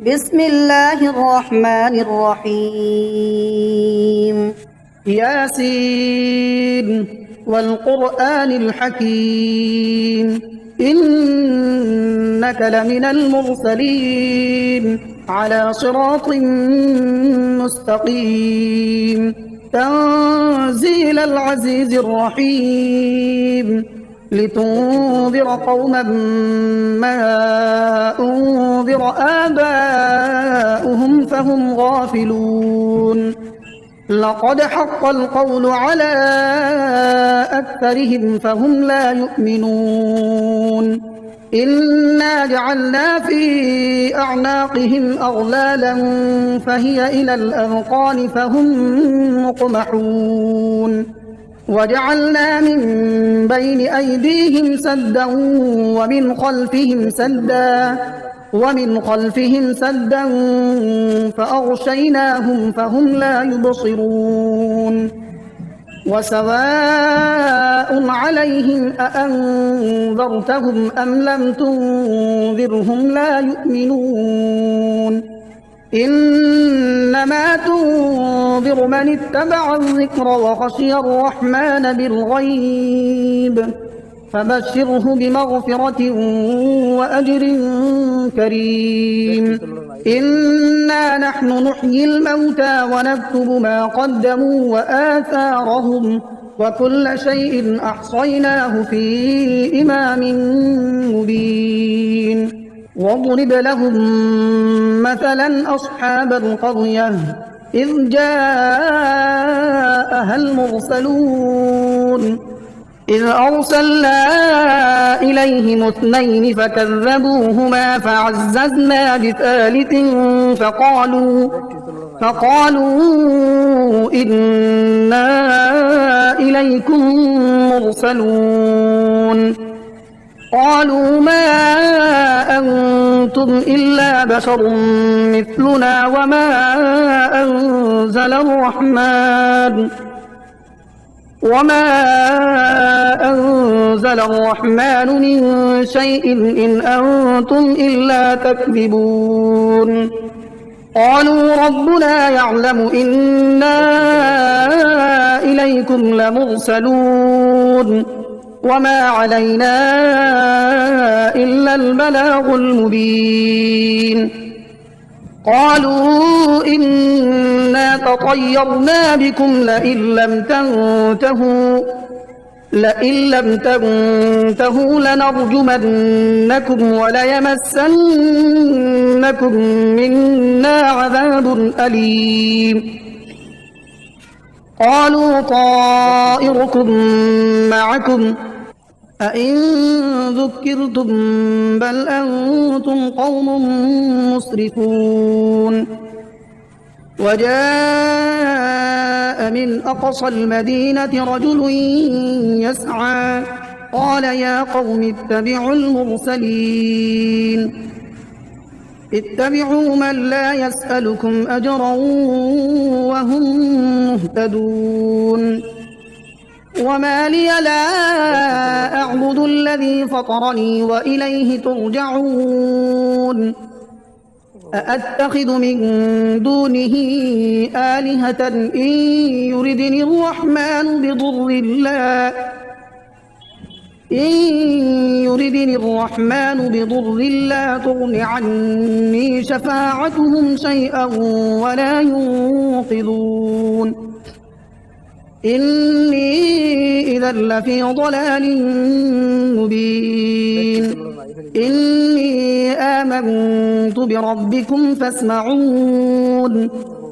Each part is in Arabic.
بسم الله الرحمن الرحيم. ياسين والقرآن الحكيم إنك لمن المرسلين على صراط مستقيم تنزيل العزيز الرحيم لتنذر قوما ما أنذر آباؤهم فهم غافلون لقد حق القول على أكثرهم فهم لا يؤمنون إنا جعلنا في أعناقهم أغلالا فهي إلى الأذقان فهم مقمحون وجعلنا من بين أيديهم سدا ومن خلفهم سدا فأغشيناهم فهم لا يبصرون وسواء عليهم أأنذرتهم أم لم تنذرهم لا يؤمنون إنما تنذر من اتبع الذكر وخشي الرحمن بالغيب فبشره بمغفرة وأجر كريم إنا نحن نحيي الموتى ونكتب ما قدموا وآثارهم وكل شيء أحصيناه في إمام مبين واضرب لهم مثلا أصحاب القرية إذ جاءها المرسلون إذ أرسلنا إليهم اثنين فكذبوهما فعززنا بثالث فقالوا إنا إليكم مرسلون قالوا ما أنتم إلا بشر مثلنا وما أنزل الرحمن من شيء إن أنتم إلا تكذبون قالوا ربنا يعلم إنا إليكم لمرسلون وما علينا إلا البلاغ المبين قالوا إنا تطيرنا بكم لئن لم تنتهوا لنرجمنكم وليمسنكم منا عذاب أليم قالوا طائركم معكم أئن ذكرتم بل أنتم قوم مسرفون وجاء من أقصى المدينة رجل يسعى قال يا قوم اتبعوا المرسلين اتبعوا من لا يسألكم أجرا وهم مهتدون وما لي لا أعبد الذي فطرني وإليه ترجعون أأتخذ من دونه آلهة إن يردني الرحمن بضر لا تغن عني شفاعتهم شيئا ولا ينقذون إني إذا لفي ضلال مبين إني آمنت بربكم فاسمعون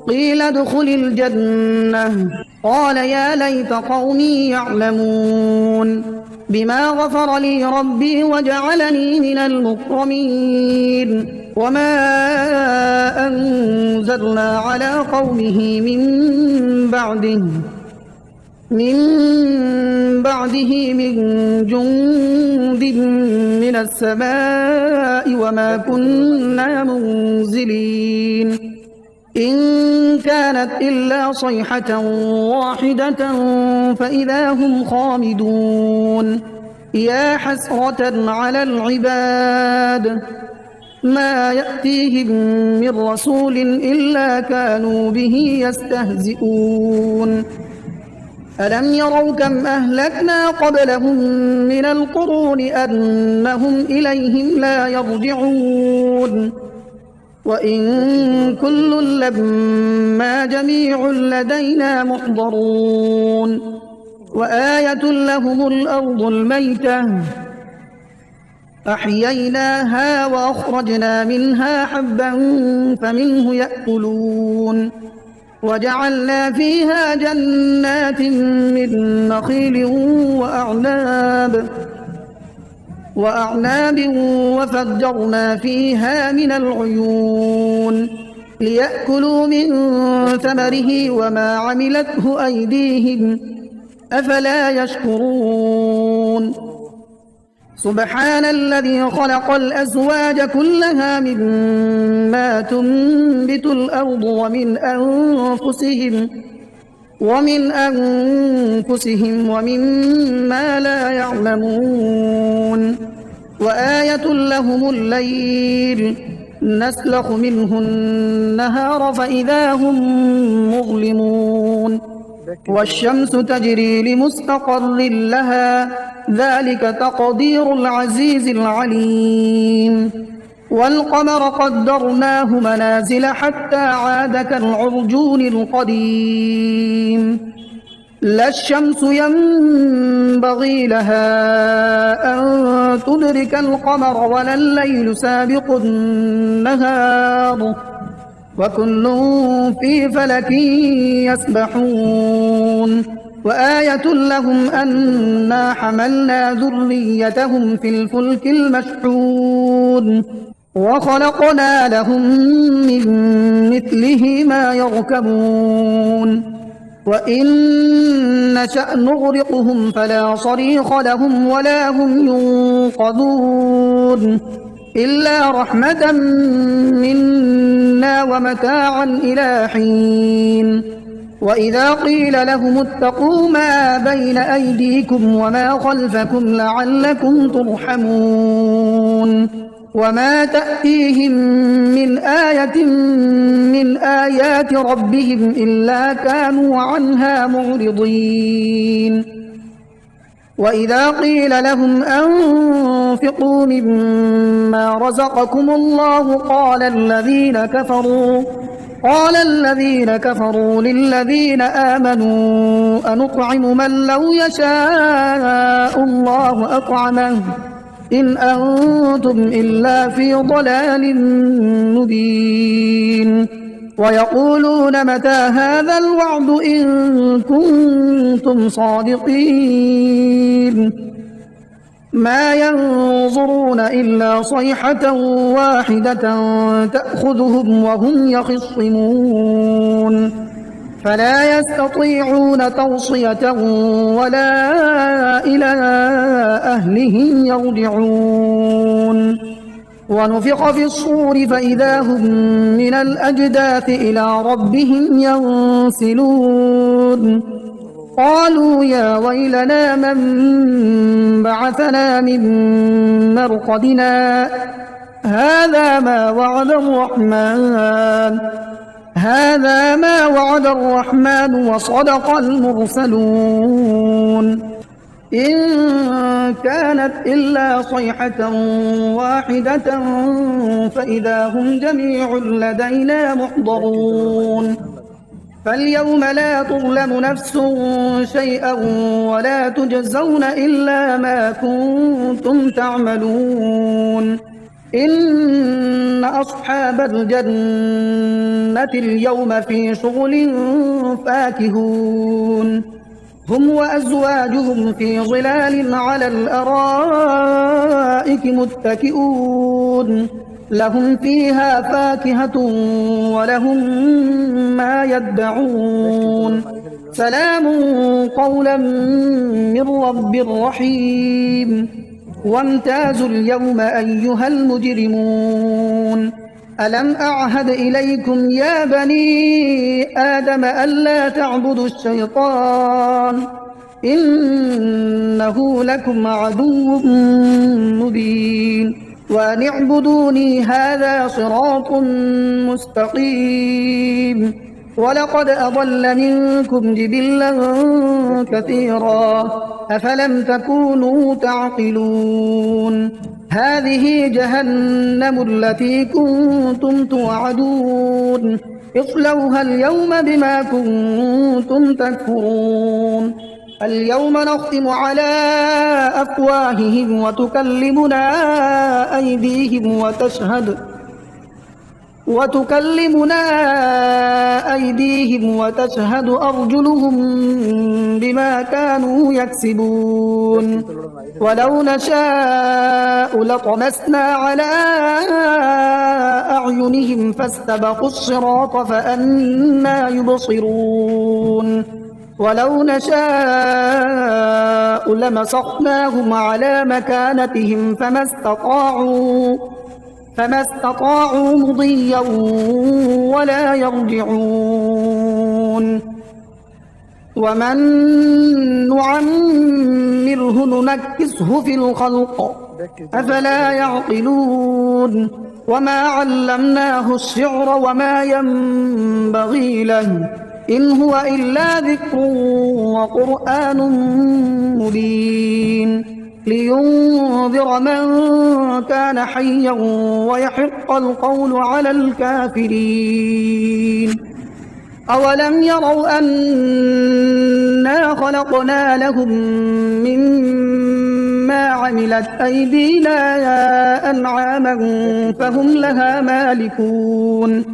قيل ادخل الجنة قال يا ليت قومي يعلمون بما غفر لي ربي وجعلني من المكرمين وما أنزلنا على قومه من بعده من جند من السماء وما كنا منزلين إن كانت إلا صيحة واحدة فإذا هم خامدون يا حسرة على العباد ما يأتيهم من رسول إلا كانوا به يستهزئون ألم يروا كم أهلكنا قبلهم من القرون أنهم إليهم لا يرجعون وإن كل لما جميع لدينا محضرون وآية لهم الأرض الميتة أحييناها وأخرجنا منها حبا فمنه يأكلون وجعلنا فيها جنات من نخيل وأعناب وفجرنا فيها من العيون ليأكلوا من ثمره وما عملته أيديهم أفلا يشكرون سبحان الذي خلق الأزواج كلها مما تنبت الأرض ومن أنفسهم ومما لا يعلمون وآية لهم الليل نسلخ منه النهار فإذا هم مظلمون والشمس تجري لمستقر لها ذلك تقدير العزيز العليم والقمر قدرناه منازل حتى عاد كالعرجون القديم لا الشمس ينبغي لها أن تدرك القمر ولا الليل سابق النهار وكل في فلك يسبحون وآية لهم أنا حملنا ذريتهم في الفلك المشحون وخلقنا لهم من مثله ما يركبون وإن نشأ نغرقهم فلا صريخ لهم ولا هم ينقذون إلا رحمة منا ومتاعا إلى حين وإذا قيل لهم اتقوا ما بين أيديكم وما خلفكم لعلكم ترحمون وما تأتيهم من آية من آيات ربهم إلا كانوا عنها معرضين وإذا قيل لهم أنفقوا مما رزقكم الله قال الذين كفروا للذين آمنوا أنطعم من لو يشاء الله أطعمه إن أنتم إلا في ضلال مبين ويقولون متى هذا الوعد إن كنتم صادقين ما ينظرون إلا صيحة واحدة تأخذهم وهم يخصمون فلا يستطيعون توصية ولا إلى أهلهم يرجعون ونفخ في الصور فإذا هم من الأجداث إلى ربهم ينسلون قالوا يا ويلنا من بعثنا من مرقدنا هذا ما وعد الرحمن وصدق المرسلون إن كانت إلا صيحة واحدة فإذا هم جميع لدينا محضرون فاليوم لا تظلم نفس شيئا ولا تجزون إلا ما كنتم تعملون إن أصحاب الجنة اليوم في شغل فاكهون هم وأزواجهم في ظلال على الأرائك متكئون لهم فيها فاكهة ولهم ما يدعون سلام قولا من رب رحيم وامتازوا اليوم أيها المجرمون ألم أعهد إليكم يا بني آدم ألا تعبدوا الشيطان إنه لكم عدو مبين وأن اعبدوني هذا صراط مستقيم. ولقد أضل منكم جبلا كثيرا أفلم تكونوا تعقلون. هذه جهنم التي كنتم توعدون اصلوها اليوم بما كنتم تكفرون. اليوم نختم على أفواههم وتكلمنا أيديهم وتشهد أرجلهم بما كانوا يكسبون. ولو نشاء لطمسنا على أعينهم فاستبقوا الصراط فأنى يبصرون. ولو نشاء لمسخناهم على مكانتهم فما استطاعوا مضيا ولا يرجعون. ومن نعمره ننكسه في الخلق أفلا يعقلون. وما علمناه الشعر وما ينبغي له إن هو إلا ذكر وقرآن مبين لينذر من كان حيا ويحق القول على الكافرين. أولم يروا أنا خلقنا لهم مما عملت أيدينا أنعاما فهم لها مالكون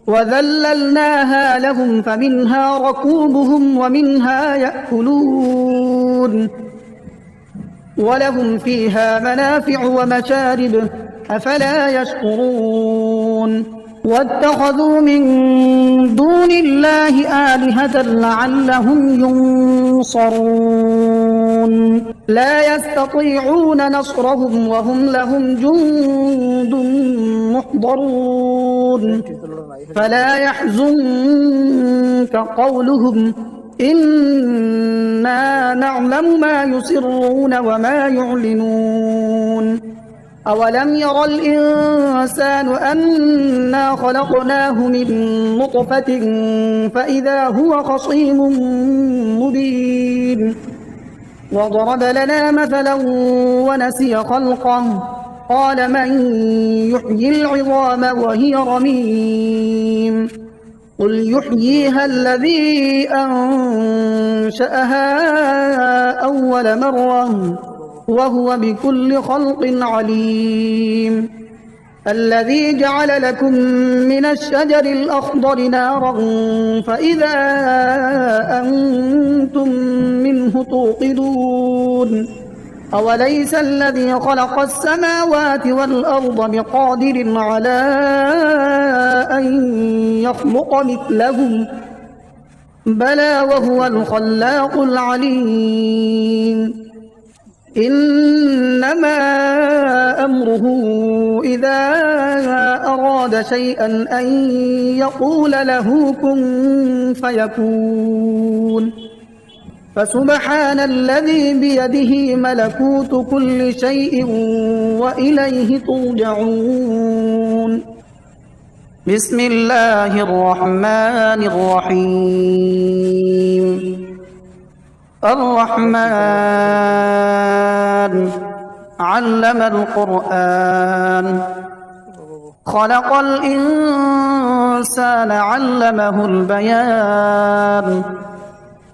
وذللناها لهم فمنها ركوبهم ومنها يأكلون ولهم فيها منافع ومشارب أفلا يشكرون. واتخذوا من دون الله آلهة لعلهم ينصرون لا يستطيعون نصرهم وهم لهم جند محضرون. فلا يحزنك قولهم إنا نعلم ما يسرون وما يعلنون. أولم ير الإنسان أنا خلقناه من نطفة فإذا هو خصيم مبين. وضرب لنا مثلا ونسي خلقه قال من يحيي العظام وهي رميم قل يحييها الذي أنشأها أول مرة وهو بكل خلق عليم. الذي جعل لكم من الشجر الأخضر نارا فإذا أنتم منه توقدون. أوليس الذي خلق السماوات والأرض بقادر على أن يخلق مثلهم بلى وهو الخلاق العليم. إنما أمره إذا أراد شيئا أن يقول له كن فيكون. فسبحان الذي بيده ملكوت كل شيء وإليه ترجعون. بسم الله الرحمن الرحيم. الرحمن علم القرآن خلق الإنسان علمه البيان.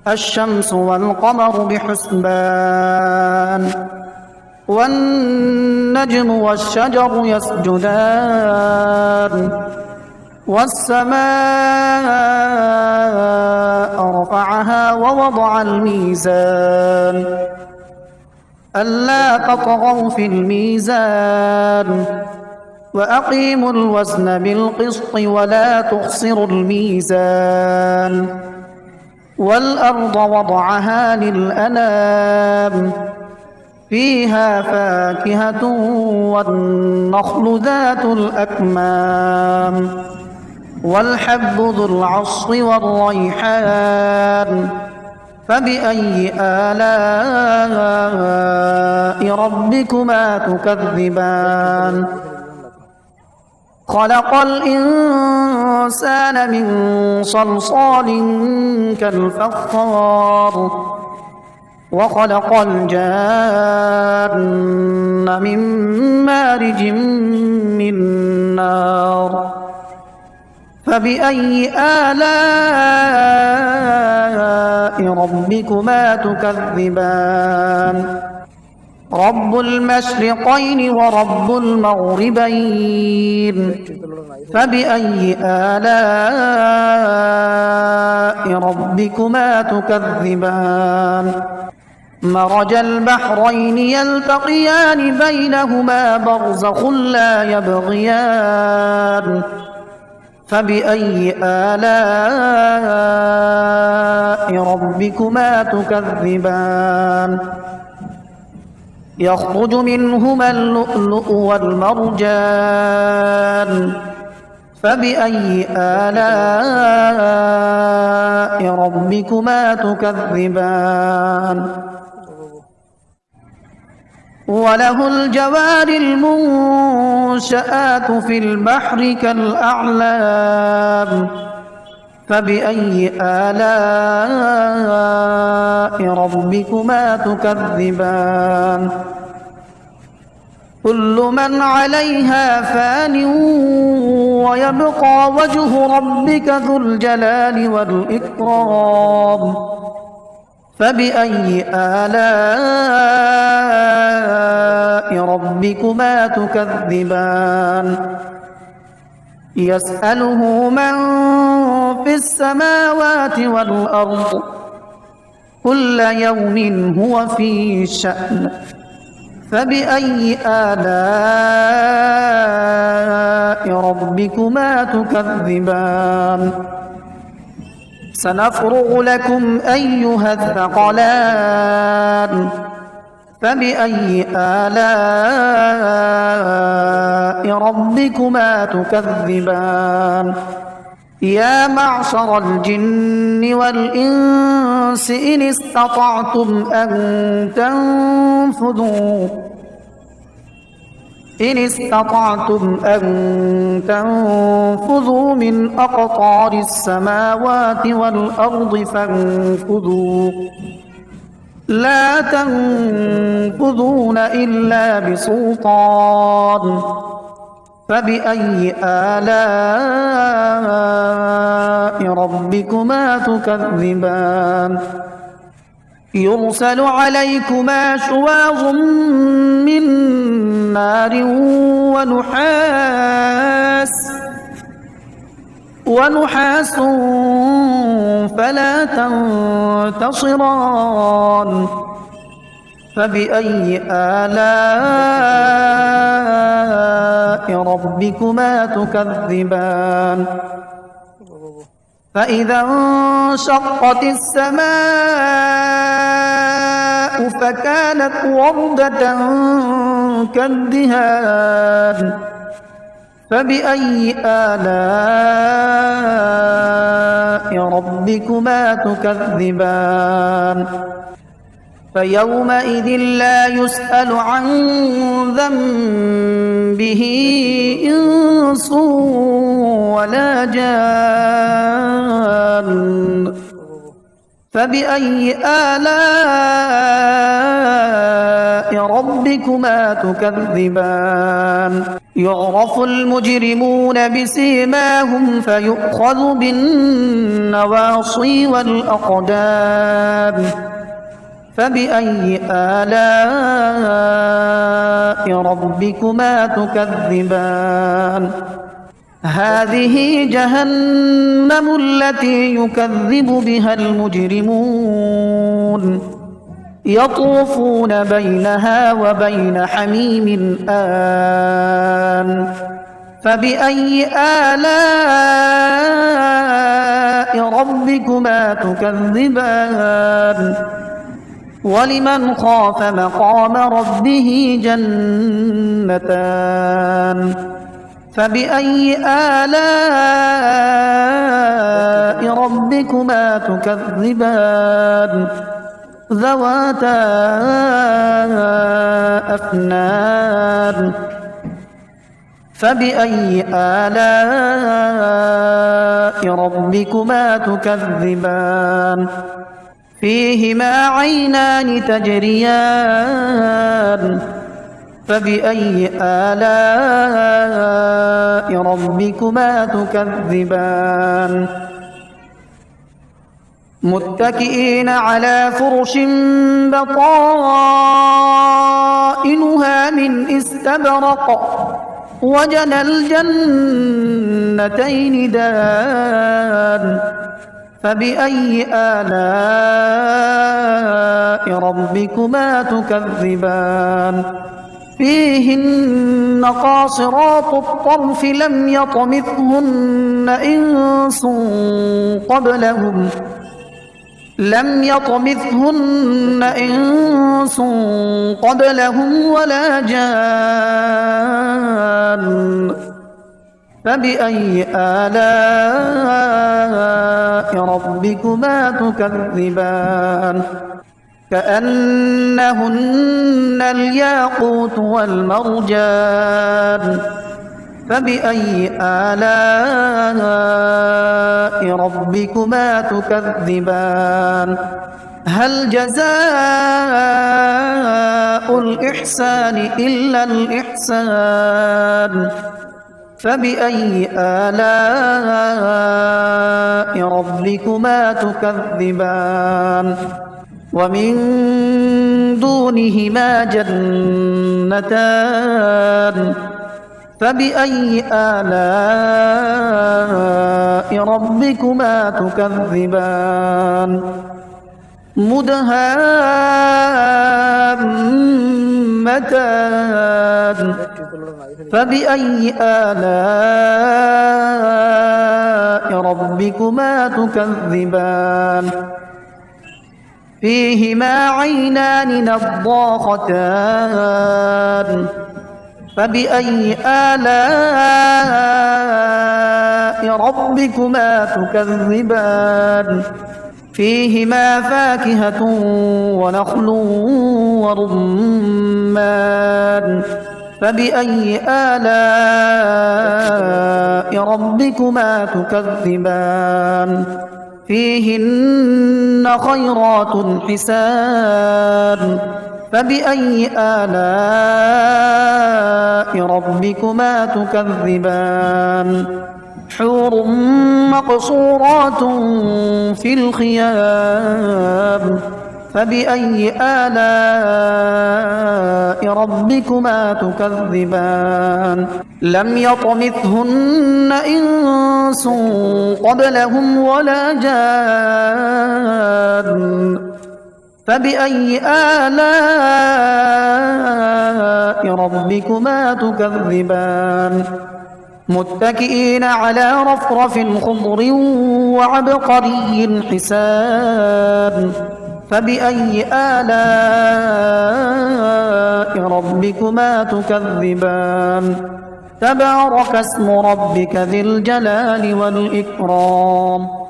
الشمس والقمر بحسبان والنجم والشجر يسجدان والسماء رفعها ووضع الميزان ألا تطغوا في الميزان وأقيموا الوزن بالقسط ولا تخسروا الميزان. والأرض وضعها للأنام فيها فاكهة والنخل ذات الأكمام والحب ذو العصف والريحان فبأي آلاء ربكما تكذبان خلق الإنسان من صلصال كالفخار وخلق الجان من مارج من نار فبأي آلاء ربكما تكذبان رب المشرقين ورب المغربين فبأي آلاء ربكما تكذبان مرج البحرين يلتقيان بينهما برزخ لا يبغيان فبأي آلاء ربكما تكذبان يخرج منهما اللؤلؤ والمرجان فبأي آلاء ربكما تكذبان وله الجوار المنشآت في البحر كالأعلام فبأي آلاء ربكما تكذبان كل من عليها فان ويبقى وجه ربك ذو الجلال والإكرام فبأي آلاء ربكما تكذبان يسأله من في السماوات والأرض كل يوم هو في شأن فبأي آلاء ربكما تكذبان سنفرغ لكم أيها الثقلان فبأي آلاء ربكما تكذبان يا معشر الجن والإنس إن استطعتم أن تنفذوا من أقطار السماوات والأرض فانفذوا لا تنفذون إلا بسلطان فبأي آلاء ربكما تكذبان يرسل عليكما شواظ من نار ونحاس فلا تنتصران فبأي آلاء ربكما تكذبان فإذا انشقت السماء فكانت وردة كالدهان فبأي آلاء ربكما تكذبان فيومئذ لا يسأل عن ذنبه إنس ولا جان فبأي آلاء ربكما تكذبان يعرف المجرمون بسيماهم فيؤخذ بالنواصي والأقدام فبأي آلاء ربكما تكذبان هذه جهنم التي يكذب بها المجرمون يطوفون بينها وبين حميم آن فبأي آلاء ربكما تكذبان ولمن خاف مقام ربه جنتان فبأي آلاء ربكما ربكما تكذبان ذواتا أفنان فبأي آلاء ربكما تكذبان فيهما عينان تجريان فبأي آلاء ربكما تكذبان متكئين على فرش بطائنها من استبرق وجنى الجنتين دان فبأي آلاء ربكما تكذبان فيهن قاصرات الطرف لم يطمثهن إنس قبلهم ولا جان فبأي آلاء ربكما تكذبان كأنهن الياقوت والمرجان فبأي آلاء ربكما تكذبان هل جزاء الإحسان إلا الإحسان فبأي آلاء ربكما تكذبان ومن دونهما جنتان فبأي آلاء ربكما تكذبان مدهامتان فبأي آلاء ربكما تكذبان فيهما عينان نضاختان فبأي آلاء ربكما تكذبان فيهما فاكهة ونخل ورمان فبأي آلاء ربكما تكذبان فيهن خيرات حسان فبأي آلاء ربكما تكذبان حور مقصورات في الخيام فبأي آلاء ربكما تكذبان لم يطمثهن إنس قبلهم ولا جان فبأي آلاء ربكما تكذبان متكئين على رفرف خضر وعبقري حسان فبأي آلاء ربكما تكذبان تبارك اسم ربك ذي الجلال والإكرام